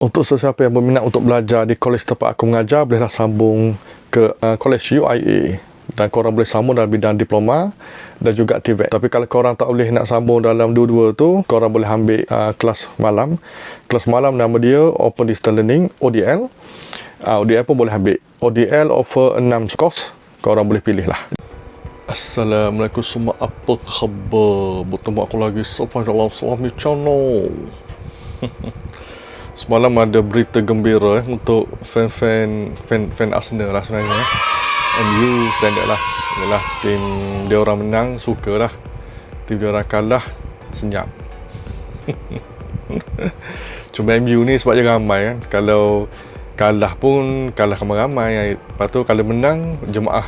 Untuk sesiapa yang berminat untuk belajar di kolej tempat aku mengajar, bolehlah sambung ke kolej UIA. Dan korang boleh sambung dalam bidang diploma dan juga TVET. Tapi kalau korang tak boleh nak sambung dalam dua-dua tu, korang boleh ambil kelas malam. Kelas malam nama dia Open Distance Learning, ODL. ODL pun boleh ambil. ODL offer 6 course. Korang boleh pilih lah. Assalamualaikum semua, apa khabar? Bertemu aku lagi Sofan dalam Suami Channel. Semalam ada berita gembira untuk fan Arsenal lah sebenarnya. MU standard lah. Yalah, tim dia orang menang, suka lah. Tim dia orang kalah, senyap. Cuma MU ni sebab dia ramai kan. Kalau kalah pun kalah ramai. Lepas tu kalau menang, jemaah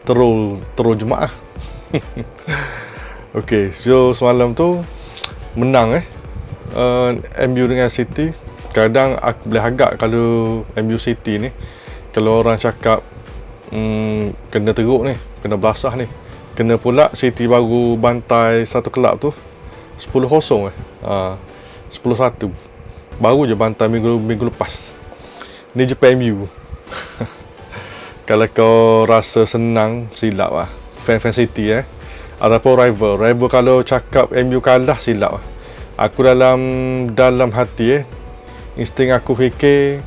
terus jemaah. Okay, so semalam tu menang MU dengan City. Kadang aku boleh agak kalau MU City ni, kalau orang cakap kena teruk ni, kena basah ni, kena pula City baru bantai satu kelab tu 10-0 10-1 baru je bantai minggu lepas ni Jepang MU. Kalau kau rasa senang, silap lah. Fan City ataupun rival kalau cakap MU kalah, silap lah. Aku dalam hati insting aku fikir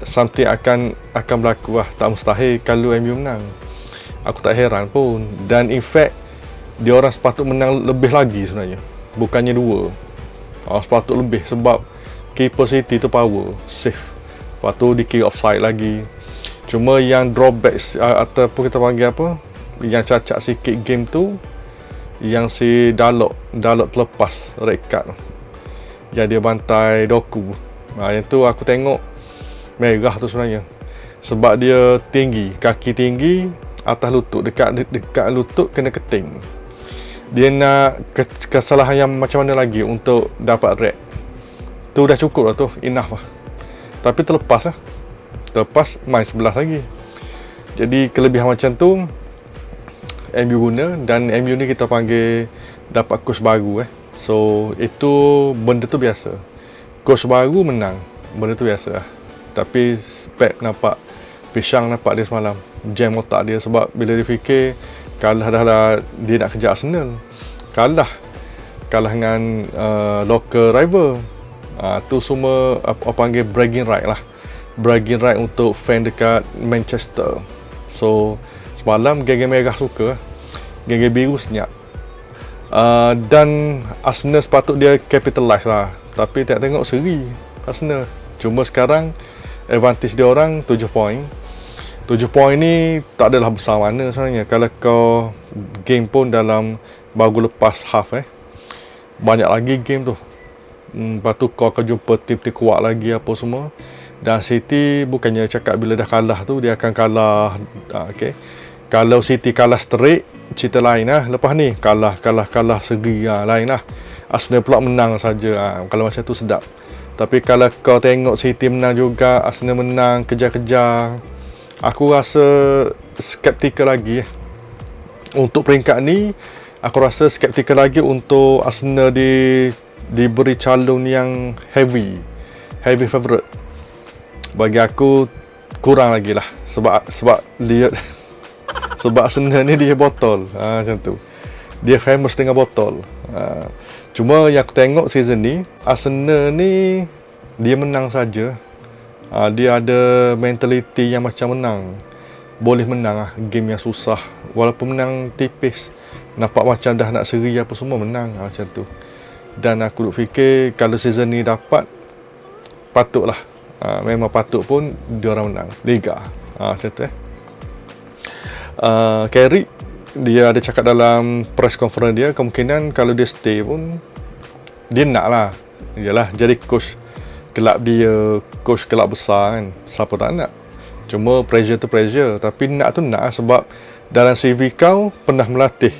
something akan berlaku lah. Tak mustahil kalau MU menang. Aku tak heran pun. Dan in fact, dia orang sepatut menang lebih lagi sebenarnya. Bukannya 2. Sepatut lebih sebab keeper City tu power, safe. Lepas tu dikira offside lagi. Cuma yang drawback ataupun kita panggil apa, yang cacat sikit game tu, yang si Dalot terlepas red card, yang dia bantai Doku. Yang tu aku tengok merah tu sebenarnya. Sebab dia tinggi, kaki tinggi, atas lutut, dekat lutut kena keting. Dia nak kesalahan yang macam mana lagi untuk dapat red. Tu dah cukup lah tu, enough lah. Tapi terlepas main 11 lagi. Jadi kelebihan macam tu MU guna, dan MU ni kita panggil dapat coach baru So itu benda tu biasa. Coach baru menang, benda tu biasa lah. Tapi Pep nampak pisang dia semalam, jam otak dia. Sebab bila dia fikir kalah dah dia nak kejar Arsenal, kalah dengan local rival. Tu semua apa panggil bragging right lah. Bragging right untuk fan dekat Manchester. So semalam geng-geng merah suka, geng-geng biru senyap. Dan Arsenal sepatut dia capitalize lah. Tapi tengok seri Arsenal. Cuma sekarang advantage dia orang 7 poin. 7 poin ni tak adalah besar mana sebenarnya. Kalau kau game pun dalam baru lepas half banyak lagi game tu. Lepas tu kau akan jumpa tim-tim kuat lagi apa semua. Dan City bukannya cakap bila dah kalah tu dia akan kalah. Kalau City kalah straight, cerita lain lah. Lepas ni kalah seri lain lah. Arsenal pula menang saja. Kalau macam tu sedap. Tapi kalau kau tengok City menang juga, Arsenal menang, kejar-kejar, aku rasa skeptikal lagi untuk peringkat ni. Aku rasa skeptikal lagi untuk Arsenal diberi calon yang heavy favourite. Bagi aku kurang lagi lah. Sebab dia sebab Arsenal ni dia botol macam tu. Dia famous dengan botol. Cuma yang aku tengok season ni, Arsenal ni dia menang saja. Dia ada mentality yang macam menang. Boleh menang lah game yang susah. Walaupun menang tipis, nampak macam dah nak seri apa semua, menang macam tu. Dan aku fikir kalau season ni dapat, patutlah. Memang patut pun dia orang menang Liga. Macam tu Carrick, dia ada cakap dalam press conference dia, kemungkinan kalau dia stay pun dia nak lah. Yalah, jadi coach kelab dia, coach kelab besar kan. Siapa tak nak? Cuma pressure tu pressure. Tapi nak tu nak, sebab dalam CV kau pernah melatih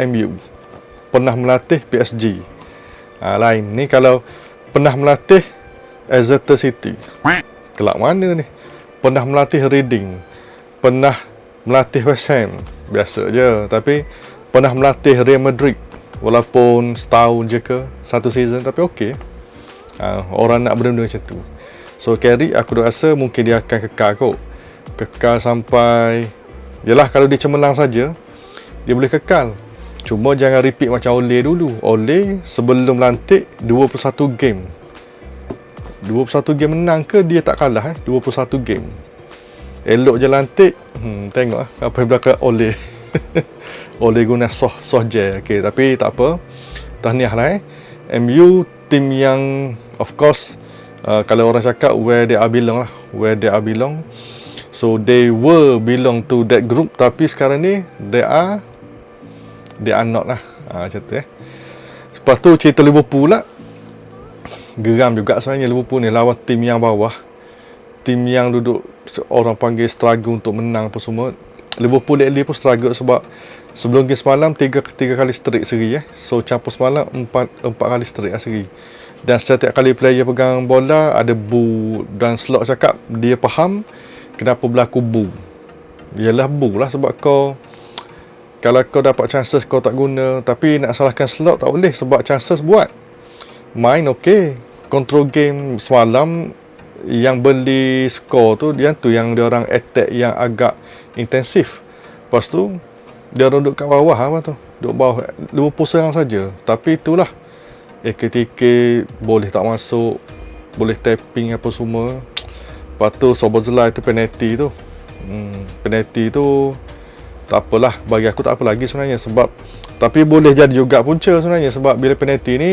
MU, pernah melatih PSG. Lain ni kalau pernah melatih Exeter City, kelab mana ni? Pernah melatih Reading, pernah melatih West Ham, biasa je. Tapi pernah melatih Real Madrid, walaupun setahun je ke, satu season, tapi okey. Orang nak benda-benda macam tu. So carry aku rasa mungkin dia akan kekal kot. Kekal sampai, yalah kalau dia cemerlang saja, dia boleh kekal. Cuma jangan repeat macam Ole dulu. Ole sebelum lantik 21 game. 21 game menang ke dia tak kalah 21 game. Elok je lantik. Tengok apa yang berlaku Ole. Ole guna soh je. Okey, tapi tak apa. Tahniah lah MU tim yang of course kalau orang cakap where they are belong lah. Where they are belong. So they were belong to that group, tapi sekarang ni they are not lah. Macam tu Lepas tu cerita Liverpool lah. Geram juga sebenarnya Liverpool ni lawan tim yang bawah. Tim yang duduk orang panggil struggle untuk menang apa semua. Liverpool lately pun struggle sebab sebelum game semalam 3 kali straight seri So campur semalam 4 kali straight seri. Dan setiap kali player pegang bola ada boo, dan Slot cakap dia faham kenapa berlaku boo. Yalah boo lah sebab kalau kau dapat chances kau tak guna. Tapi nak salahkan Slot tak boleh sebab chances buat. Main okey. Control game semalam yang beli skor tu dia orang attack yang agak intensif. Lepas tu dia orang duduk kat bawah apa tu. Duduk bawah Liverpool serang saja. Tapi itulah ketika boleh tak masuk, boleh tapping apa semua. Lepas tu Szoboszlai tu penalty tu. Penalty tu tak apalah, bagi aku tak apa lagi sebenarnya sebab tapi boleh jadi juga punca sebenarnya sebab bila penalty ni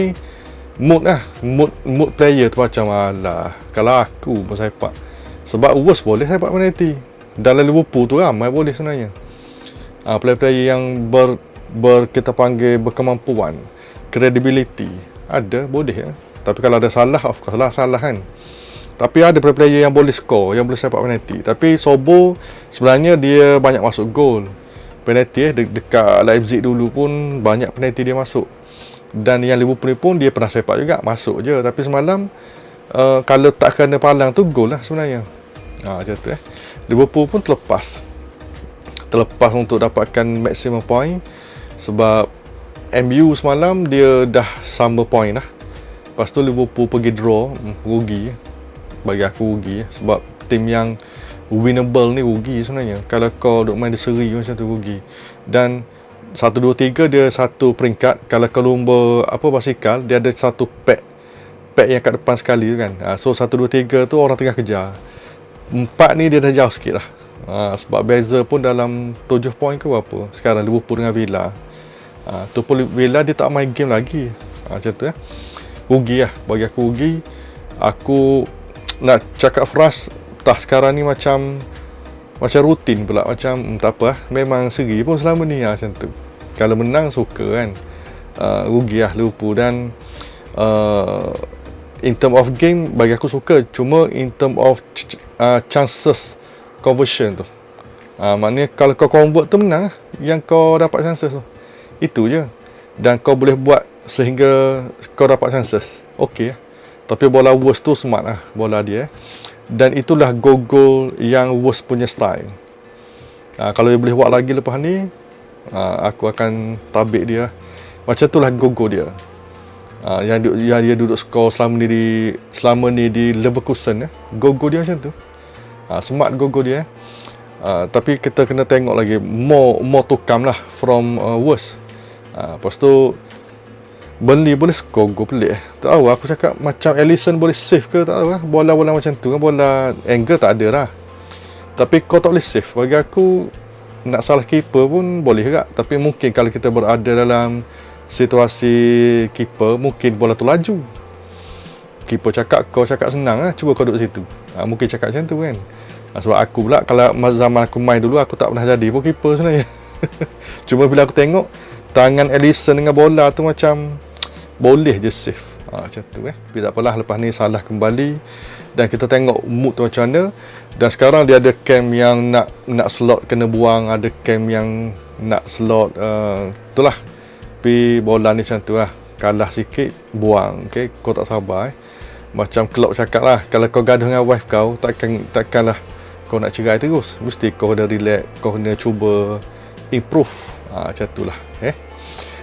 mood player tu macam alah kalau aku pun sepak sebab worst boleh sepak penalty. Dalam Liverpool tu ramai boleh sebenarnya. Player-player yang kita panggil berkemampuan, credibility ada boleh tapi kalau ada salah of course lah salah kan. Tapi ada player yang boleh score, yang boleh sepak penalty. Tapi Sobo sebenarnya dia banyak masuk gol. Penalty dekat Leipzig dulu pun banyak penalty dia masuk. Dan yang Liverpool pun dia pernah sepak juga, masuk je. Tapi semalam kalau tak kena palang tu gol lah sebenarnya. Macam tu Liverpool pun terlepas untuk dapatkan maximum point sebab MU semalam dia dah sama point lah. Lepas tu Liverpool pergi draw, rugi. Bagi aku rugi sebab tim yang winnable ni rugi sebenarnya. Kalau kau duk main di seri macam tu rugi. Dan 1, 2, 3 dia satu peringkat. Kalau kau lumba basikal dia ada satu pack yang kat depan sekali kan. So 1, 2, 3 tu orang tengah kejar. 4 ni dia dah jauh sikit lah. Sebab beza pun dalam 7 poin ke berapa sekarang Liverpool dengan Villa. Tu pun Villa dia tak main game lagi. Macam tu rugi lah. Bagi aku rugi. Aku nak cakap Fras sekarang ni macam rutin pula. Macam tak apa memang seri pun selama ni macam tu. Kalau menang suka kan. Rugi lah Liverpool. Dan in term of game bagi aku suka. Cuma in term of chances conversion tu, maknanya kalau kau convert tu menang yang kau dapat chances tu. Itu je. Dan kau boleh buat sehingga kau dapat chances. Okey. Tapi bola worst tu smart lah bola dia. Dan itulah goal yang worst punya style. Kalau dia boleh buat lagi lepas ni, aku akan tabik dia. Macam itulah goal dia. Yang dia duduk skor selama ni di Leverkusen goal dia macam tu. Smart goal dia. Tapi kita kena tengok lagi more to come lah from worst. Lepas tu Burnley boleh skor gol pelik tak tahu aku cakap macam Alisson boleh save ke tak tahu bola-bola macam tu bola angle tak ada lah. Tapi kau tak boleh save. Bagi aku nak salah keeper pun boleh juga. Tapi mungkin kalau kita berada dalam situasi keeper mungkin bola tu laju. Keeper cakap kau cakap senang cuba kau duduk situ. Mungkin cakap macam tu kan. Sebab aku pula kalau zaman aku main dulu aku tak pernah jadi pun keeper sebenarnya. Cuma bila aku tengok tangan Alisson dengan bola tu macam boleh je save. Macam tu Tapi tak apalah, lepas ni salah kembali. Dan kita tengok mood tu macam mana. Dan sekarang dia ada camp yang nak slot kena buang, ada camp yang nak slot itulah. Tapi bola ni macam tu lah. Kalah sikit buang. Okay? Kau tak sabar Macam Klopp cakap lah, kalau kau gaduh dengan wife kau, takkanlah kau nak cerai terus. Mesti kau kena relax, kau kena cuba improve. Macam tu lah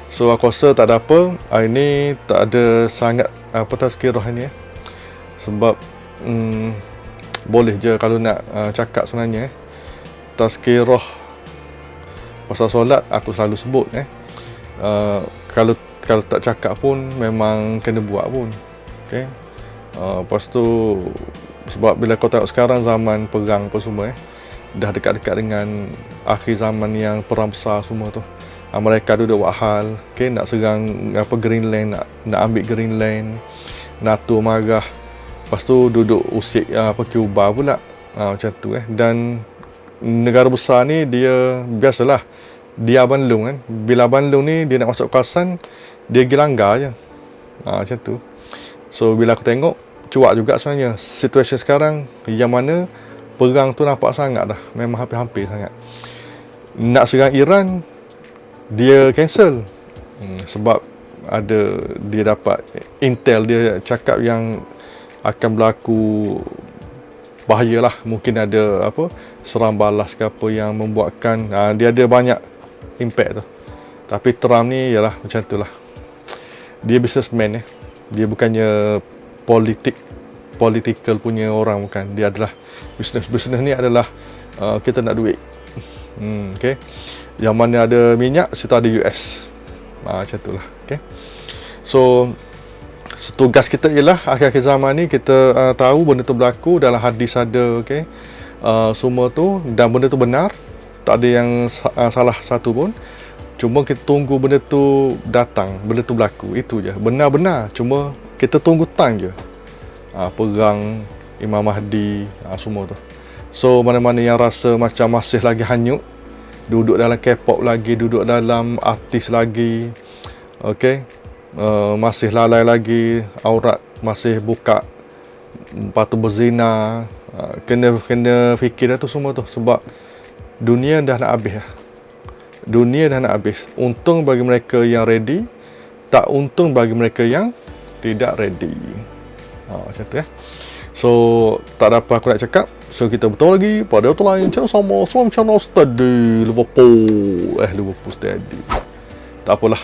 So aku rasa tak ada apa. Hari ni tak ada sangat tazkirah ni sebab boleh je kalau nak cakap sebenarnya. Tazkirah pasal solat aku selalu sebut kalau tak cakap pun memang kena buat pun. Okey. Lepas tu sebab bila kau tengok sekarang zaman perang apa semua dah dekat-dekat dengan akhir zaman yang perang besar semua tu. Mereka duduk buat hal, nak serang Greenland, nak ambil Greenland, NATO marah. Lepas tu duduk usik Cuba pula. Macam tu Dan negara besar ni dia biasalah dia abang long kan. Bila abang long ni dia nak masuk kawasan, dia pergi langgar je. Macam tu. So bila aku tengok cuak juga sebenarnya situasi sekarang yang mana perang tu nampak sangat dah, memang hampir-hampir sangat. Nak serang Iran dia cancel sebab dia dapat intel, dia cakap yang akan berlaku bahayalah, mungkin ada serang balas ke apa yang membuatkan dia ada banyak impact tu. Tapi Trump ni ialah macam itulah, dia businessman dia bukannya political punya orang, bukan. Dia adalah business ni adalah kita nak duit. Okay. Yang mana ada minyak, situ ada US. Macam itulah. Okay. So tugas kita ialah akhir-akhir zaman ni kita tahu benda tu berlaku, dalam hadis ada, semua tu, dan benda tu benar, tak ada yang salah satu pun. Cuma kita tunggu benda tu datang, benda tu berlaku, itu je. Benar-benar, cuma kita tunggu time je. Perang Imam Mahdi, semua tu. So mana-mana yang rasa macam masih lagi hanyut, duduk dalam K-pop lagi, duduk dalam artis lagi, masih lalai lagi, aurat masih buka, patut berzina, kena fikir dah tu semua tu. Sebab dunia dah nak habis. Dunia dah nak habis. Untung bagi mereka yang ready, tak untung bagi mereka yang tidak ready. Macam tu So tak ada apa aku nak cakap. So kita bertemu lagi pada waktu lain, channel sama channel Study Liverpool. Liverpool Study. Tak apalah.